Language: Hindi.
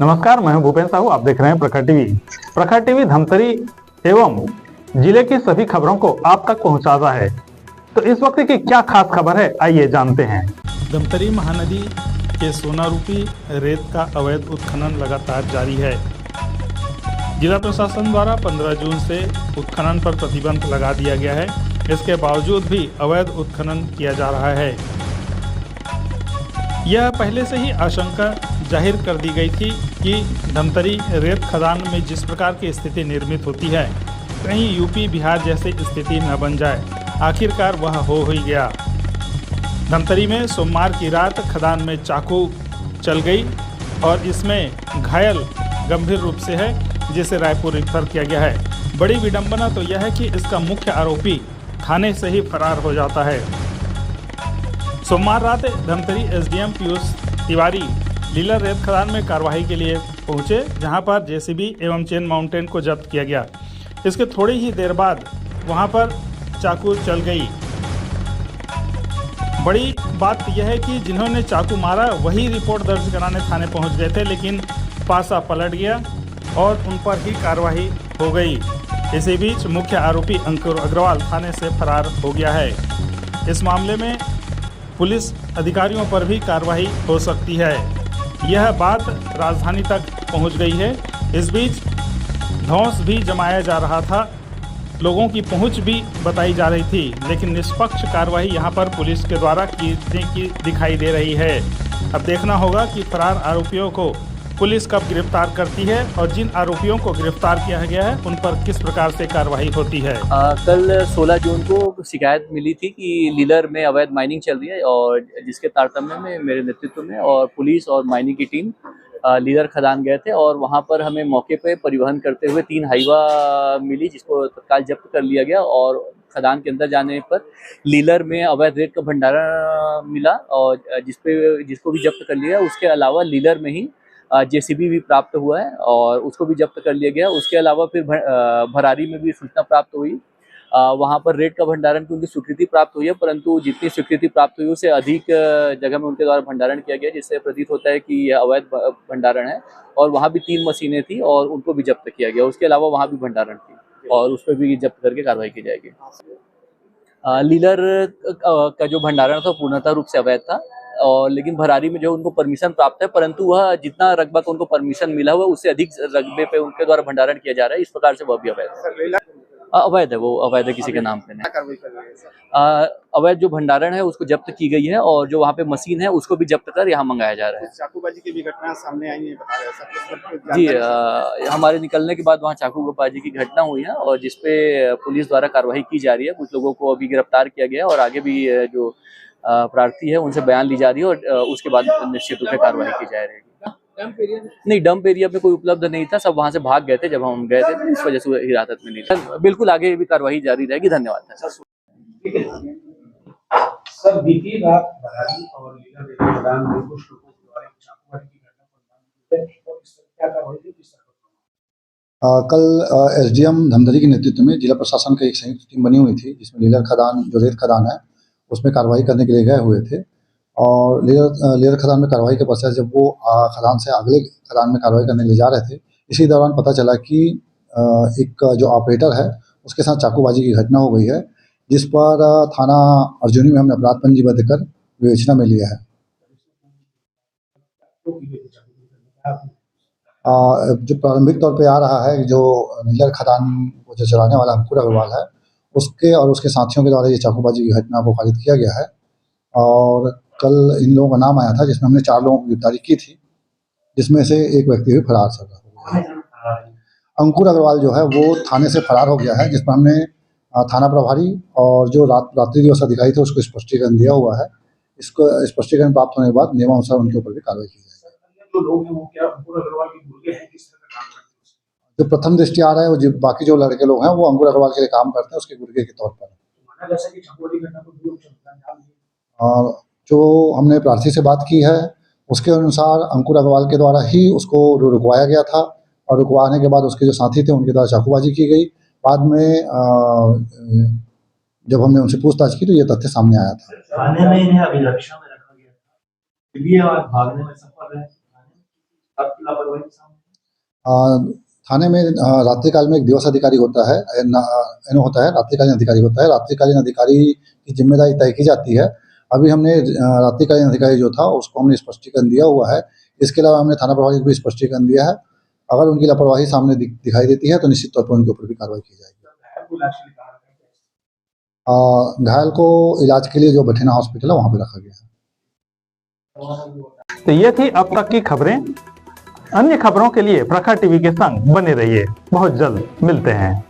नमस्कार, मैं हूं भूपेन साहू। आप देख रहे हैं प्रखर टीवी। प्रखर टीवी धमतरी एवं जिले की सभी खबरों को आप तक पहुंचाता है। तो इस वक्त की क्या खास खबर है, आइए जानते हैं। धमतरी महानदी के सोना रूपी रेत का अवैध उत्खनन लगातार जारी है। जिला प्रशासन द्वारा 15 जून से उत्खनन पर प्रतिबंध लगा दिया गया है। इसके बावजूद भी अवैध उत्खनन किया जा रहा है। यह पहले से ही आशंका जाहिर कर दी गई थी कि धमतरी रेत खदान में जिस प्रकार की स्थिति निर्मित होती है, कहीं यूपी बिहार जैसी स्थिति न बन जाए। आखिरकार वह हो ही गया। धमतरी में सोमवार की रात खदान में चाकू चल गई और इसमें घायल गंभीर रूप से है, जिसे रायपुर रेफर किया गया है। बड़ी विडंबना तो यह है कि इसका मुख्य आरोपी थाने से ही फरार हो जाता है। सोमवार रात धमतरी एसडीएम पीयूष तिवारी लीलर रेत खदान में कार्रवाई के लिए पहुंचे, जहां पर जेसीबी एवं चेन माउंटेन को जब्त किया गया। इसके थोड़ी ही देर बाद वहां पर चाकू चल गई। बड़ी बात यह है कि जिन्होंने चाकू मारा वही रिपोर्ट दर्ज कराने थाने पहुंच गए थे, लेकिन पासा पलट गया और उन पर ही कार्रवाई हो गई। इसी बीच मुख्य आरोपी अंकुर अग्रवाल थाने से फरार हो गया है। इस मामले में पुलिस अधिकारियों पर भी कार्रवाई हो सकती है। यह बात राजधानी तक पहुंच गई है। इस बीच धौंस भी जमाया जा रहा था, लोगों की पहुंच भी बताई जा रही थी, लेकिन निष्पक्ष कार्रवाई यहां पर पुलिस के द्वारा की दिखाई दे रही है। अब देखना होगा कि फरार आरोपियों को पुलिस कब गिरफ्तार करती है और जिन आरोपियों को गिरफ्तार किया गया है उन पर किस प्रकार से कार्रवाई होती है। कल 16 जून को शिकायत मिली थी कि लीलर में अवैध माइनिंग चल रही है, और जिसके तारतम्य में मेरे नेतृत्व में और पुलिस और माइनिंग की टीम लीलर खदान गए थे और वहां पर हमें मौके पे परिवहन करते हुए 3 हाईवा मिली, जिसको तत्काल जब्त कर लिया गया। और खदान के अंदर जाने पर लीलर में अवैध रेत का भंडारण मिला और जिसको भी जब्त कर लिया। उसके अलावा लीलर में ही जेसीबी भी प्राप्त हुआ है और उसको भी जब्त कर लिया गया। उसके अलावा फिर भरारी में भी सूचना प्राप्त हुई। वहाँ पर रेत का भंडारण की उनकी स्वीकृति प्राप्त हुई है, परंतु जितनी स्वीकृति प्राप्त हुई उससे अधिक जगह में उनके द्वारा भंडारण किया गया, जिससे प्रतीत होता है कि यह अवैध भंडारण है। और वहाँ भी 3 मशीनें थी और उनको भी जब्त किया गया। उसके अलावा वहाँ भी भंडारण थी और उस पर भी जब्त करके कार्रवाई की जाएगी। लीलर का जो भंडारण था पूर्णतः रूप से अवैध था, और लेकिन भरारी में जो उनको परमिशन प्राप्त है, परंतु वह जितना रकबा को उनको परमिशन मिला हुआ उससे अधिक रकबे पे उनके द्वारा भंडारण किया जा रहा है। इस प्रकार से वह भी अवैध है। वो अवैध है, किसी के नाम पे नहीं। अवैध जो भंडारण है उसको जब्त की गई है और जो वहाँ पे मशीन है उसको भी जब्त कर यहाँ मंगाया जा रहा है। चाकूबाजी की भी घटना सामने आई है जी, हमारे निकलने के बाद वहाँ चाकूबाजी की घटना हुई है और जिसपे पुलिस द्वारा कार्रवाई की जा रही है। कुछ लोगों को अभी गिरफ्तार किया गया और आगे भी जो प्रार्थी है उनसे बयान ली जा रही है और उसके बाद निश्चित रूप से कार्रवाई की जा रही है। नहीं, डंप एरिया में कोई उपलब्ध नहीं था, सब वहां से भाग गए थे जब हम गए थे, इस वजह से हिरासत में नहीं था। बिल्कुल आगे भी कार्रवाई जारी रहेगी। धन्यवाद सर। बीती रात भरारी और लीलर रेत खदान में कुछ लोगों द्वारा चाकूबाजी की घटना को अंजाम दिया और इस पर क्या कार्रवाई हुई, किस तरह? कल एसडीएम धमतरी के नेतृत्व में जिला प्रशासन की एक संयुक्त टीम बनी हुई थी, जिसमें लीलर खदान जो रेत खदान है उसमें कार्रवाई करने के लिए गए हुए थे। और लीलर खदान में कार्रवाई के पश्चात जब वो खदान से अगले खदान में कार्रवाई करने के लिए जा रहे थे, इसी दौरान पता चला कि एक जो ऑपरेटर है उसके साथ चाकूबाजी की घटना हो गई है, जिस पर थाना अर्जुनी में हमने अपराध पंजीबद्ध कर विवेचना में लिया है। जो प्रारंभिक तौर पे आ रहा है, जो लीलर खदान को जो चलाने वाला अंकुर अग्रवाल है, उसके और उसके साथियों के द्वारा ये चाकूबाजी की घटना को खारिज किया गया है। और कल इन लोगों का नाम आया था, जिसमें हमने 4 लोगों की गिरफ्तारी की थी, जिसमें से एक व्यक्ति भी फरार हो गया है। अंकुर अग्रवाल जो है वो थाने से फरार हो गया है, जिस पर हमने थाना प्रभारी और जो रात्रि दिवस अधिकारी थे उसको स्पष्टीकरण दिया हुआ है। इसको स्पष्टीकरण प्राप्त होने के बाद नियमानुसार उनके ऊपर भी कार्रवाई की जाएगी। जो लोग हैं वो क्या अंकुर अग्रवाल के गुर्गे हैं, किस तरह का काम करते हैं? जो प्रथम दृष्टि आ रहा है वो बाकी जो लड़के लोग हैं वो अंकुर अग्रवाल के लिए काम करते हैं, उसके गुर्गे के तौर पर। और जो हमने प्रार्थी से बात की है उसके अनुसार अंकुर अग्रवाल के द्वारा ही उसको रुकवाया गया था, और रुकवाने के बाद उसके जो साथी थे उनके द्वारा चाकूबाजी की गई। बाद में जब हमने उनसे पूछताछ की तो ये तथ्य सामने आया था। थाने में इन्हें अभिरक्षा में रखा गया था, भागने में सफल है। अब लापरवाही सामने? थाने में रात्रिकाल में एक दिवस अधिकारी होता है, एनओ होता है, रात्रिकालीन अधिकारी होता है। रात्रिकालीन अधिकारी की जिम्मेदारी तय की जाती है। अभी हमने रात्रिकालीन अधिकारी जो था उसको हमने स्पष्टीकरण दिया हुआ है। इसके अलावा हमने थाना प्रभारी को भी स्पष्टीकरण दिया है। अगर उनकी लापरवाही सामने दिखाई देती है तो निश्चित तौर पर उनके ऊपर भी कार्रवाई की जाएगी। घायल को इलाज के लिए जो बठेना हॉस्पिटल है वहाँ पे रखा गया है। तो ये थी अब तक की खबरें। अन्य खबरों के लिए प्रखर टीवी के संग बने रहिए। बहुत जल्द मिलते हैं।